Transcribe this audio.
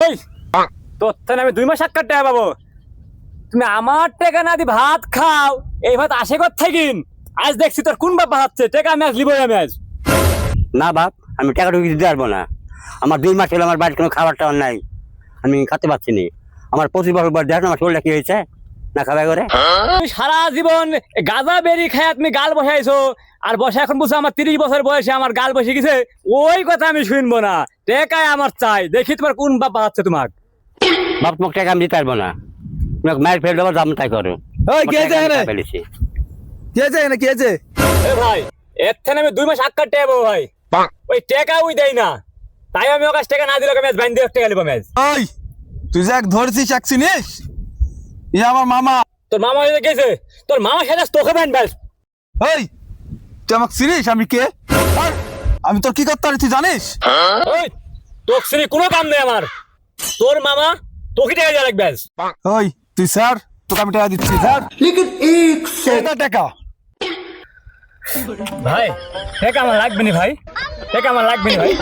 এই তোর থেকে আমি 2 মাস টাকা টাকা পাবো, তুমি আমার টাকা না দি ভাত খাও, এই ভাত আসে কর থাকিন। আজ দেখছি তোর কোন বাপ ভাবছে টাকা আমি আজ লিবই আমি আজ। না বাপ, আমি টাকা ঢুকে দিতে পারবো না। আমার 2 মাস হলো আমার বাড়ির কোনো খাবার টাবার নাই, আমি খেতে পাচ্ছি না। আমার 25 বছর বয়স, দেখ না আমার শরীরটা কি হয়েছে না খাবার করে। তুমি সারা জীবন গাঁজা বেরি খায় তুমি গাল বসাইছো, আর বসে এখন বুঝছো আমার 30 বছর বয়সে আমার গাল বসে গেছে। ওই কথা আমি শুনবো না, টাকায় আমার চাই। দেখি তোমার কোন বাপ বাঁচাচ্ছে তোমাক। বাপ তোমাকে টাকা আমি দিতে পারবো না, তোমাকে মায়ের ফেল দেবো, দাম তাই করো। ওই কে আছে এখানে? ফেলেছি। কে আছে এখানে? কে আছে? এ ভাই, এর থেকে আমি 2 মাস টাকা টাকা পাবো ভাই। ওই টাকা ওই দেয় না, তাই আমি ওর কাছে টাকা না দিলে ম্যাচ বাইন দিয়ে টাকা লিবো ম্যাচ। ওই তুই যে এক ধরেছিস এক চিনিস? ই আমার মামা। তোর মামা হয়ে গেছে, তোর মামা সেটা তোকে বাইন ব্যাস। ওই তুই আমাকে চিনিস আমি কে? আর আমি তোর কি করতে পারি তুই জানিস? ওই তোর শ্রী কোনো কাম নেই আমার, তোর মামা তোকে টাকা দিয়ে রাখবে। ওই তুই স্যার, তোকে আমি টাকা দিচ্ছি স্যার। লেকিন টাকা ভাই টাকা আমার লাগবে না ভাই, টাকা আমার লাগবে না ভাই।